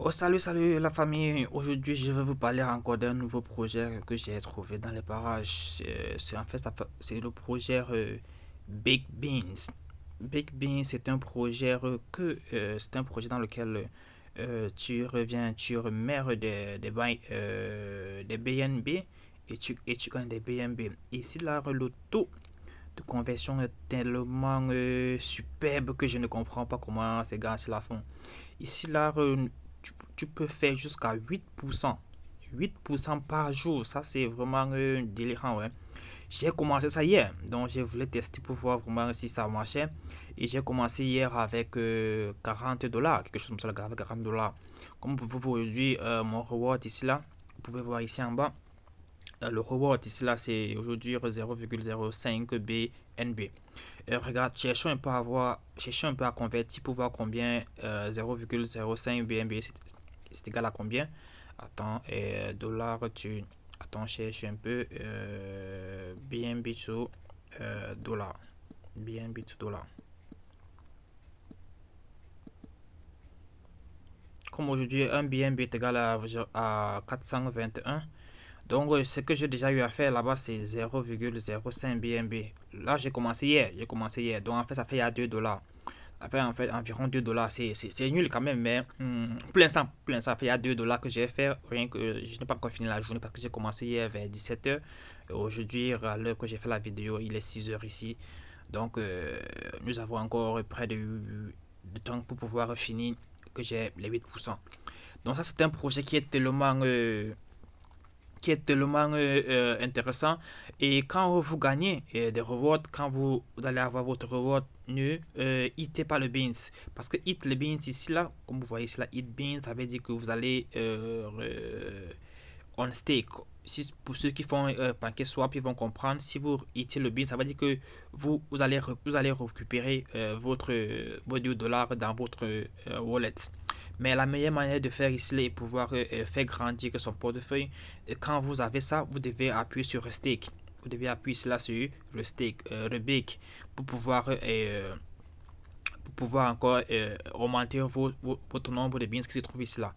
Oh salut la famille, aujourd'hui je vais vous parler encore d'un nouveau projet que j'ai trouvé dans les parages. En fait c'est le projet Big Beans. Big Beans c'est un projet c'est un projet dans lequel tu remets des BNB et tu gagnes des BNB. Ici là le taux de conversion est tellement superbe que je ne comprends pas comment ces gars la font. Ici, là, tu peux faire jusqu'à 8%. 8% par jour, ça c'est vraiment délirant, ouais. J'ai commencé ça hier, donc je voulais tester pour voir vraiment si ça marchait. Et j'ai commencé hier avec $40, quelque chose comme ça, avec $40. Comme vous pouvez voir aujourd'hui, mon reward ici là, vous pouvez voir ici en bas, le reward ici là c'est aujourd'hui 0,05 BNB. Regarde, cherchons un peu à convertir pour voir combien 0,05 BNB c'est égal à combien. Attends, dollar, attends, cherche un peu BNB sur dollar. BNB sur dollar. Comme aujourd'hui, un BNB est égal à 421. Donc, ce que j'ai déjà eu à faire là-bas, c'est 0,05 BNB. Là, j'ai commencé hier. Donc, en fait, ça fait à $2. Ça fait en fait environ $2. C'est nul quand même, mais plein ça fait il y a $2 que j'ai fait. Rien que je n'ai pas encore fini la journée parce que j'ai commencé hier vers 17h. Aujourd'hui, à l'heure que j'ai fait la vidéo, il est 6h ici. Donc, nous avons encore près de temps pour pouvoir finir que j'ai les 8%. Donc, ça, c'est un projet qui est tellement intéressant. Et quand vous gagnez des rewards, quand vous allez avoir votre reward, ne hitez pas le beans. Parce que hit le beans ici là, comme vous voyez ici là, hit beans, ça veut dire que vous allez on stake. Si, pour ceux qui font PancakeSwap, ils vont comprendre. Si vous hitez le bean, ça veut dire que vous allez récupérer vos $2 dans votre wallet. Mais la meilleure manière de faire ici est pouvoir faire grandir son portefeuille. Et quand vous avez ça, vous devez appuyer sur Stake. Vous devez appuyer cela sur le stake, le bake, pour pouvoir encore augmenter votre nombre de bins qui se trouve ici là.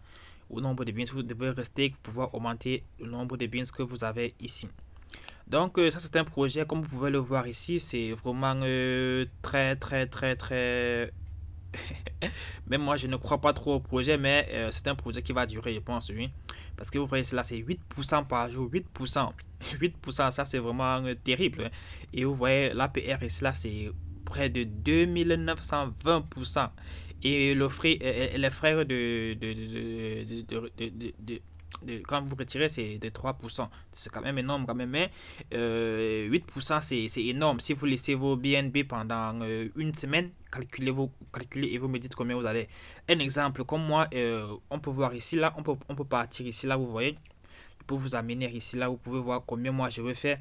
Au nombre de bins, vous devez rester pour pouvoir augmenter le nombre de bins que vous avez ici. Donc ça c'est un projet, comme vous pouvez le voir ici, c'est vraiment très. Même moi je ne crois pas trop au projet, mais c'est un projet qui va durer, je pense, oui. Parce que vous voyez cela, c'est 8% par jour, 8%. 8%, ça c'est vraiment terrible, hein. Et vous voyez l'APR ici là, c'est près de 2920%. Et les frais quand vous retirez, c'est de 3%. C'est quand même énorme, quand même. Mais 8%, c'est énorme. Si vous laissez vos BNB pendant une semaine, calculez et vous me dites combien vous allez. Un exemple, comme moi, on peut voir ici, là, on peut partir ici, là, vous voyez. Je peux vous amener ici, là, vous pouvez voir combien moi je vais faire.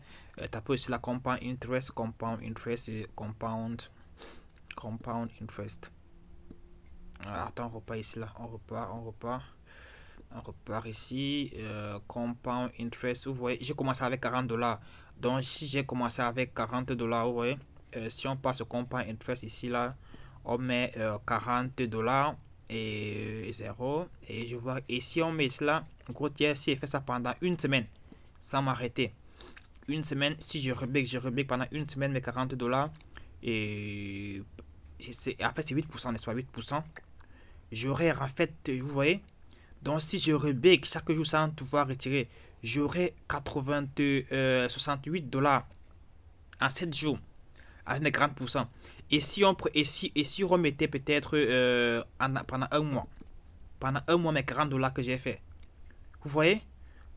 Tapez ici la compound interest. Attends, on repart ici, là, on repart ici, compound interest, vous voyez, j'ai commencé avec $40. Donc si j'ai commencé avec $40, vous voyez, si on passe au compound interest ici là, on met $40 et 0. Et je vois, et si on met cela, en gros, si je fais ça pendant une semaine, sans m'arrêter, une semaine, si je rebake pendant une semaine mes $40, et en fait c'est 8%, n'est-ce pas, 8%, j'aurai en fait, vous voyez, donc si je rebake chaque jour sans pouvoir retirer, j'aurai 68 $ en 7 jours avec mes 40%. Et si on remettait peut-être pendant un mois mes $40 que j'ai fait. Vous voyez?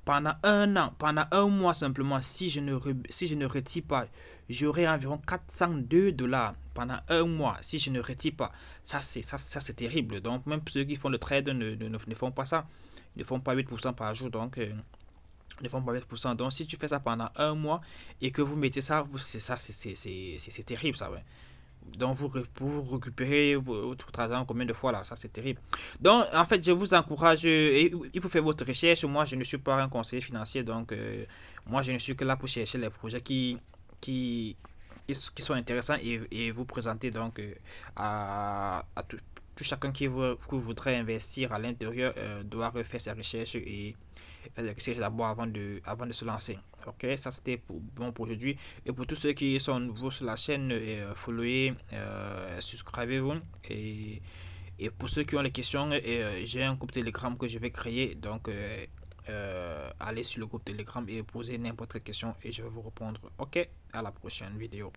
Pendant un an, pendant un mois simplement, si je ne retire pas, j'aurai environ $402 pendant un mois si je ne retire pas. Ça c'est terrible. Donc même ceux qui font le trade ne font pas ça. Ils ne font pas 8% par jour. Donc ne font pas 8%. Donc si tu fais ça pendant un mois et que vous mettez ça, c'est ça, c'est terrible ça, ouais. Donc vous récupérez votre argent combien de fois là, ça c'est terrible. Donc en fait je vous encourage, il faut faire votre recherche. Moi je ne suis pas un conseiller financier, donc moi je ne suis que là pour chercher les projets qui sont intéressants et vous présenter donc à tout chacun qui voudrait investir à l'intérieur doit refaire ses recherches et faire des recherches d'abord avant de se lancer. Ok, ça c'était bon pour aujourd'hui. Et pour tous ceux qui sont nouveaux sur la chaîne, followez, subscribez-vous. Et pour ceux qui ont les questions, j'ai un groupe Telegram que je vais créer. Donc, allez sur le groupe Telegram et posez n'importe quelle question et je vais vous répondre. Ok, à la prochaine vidéo.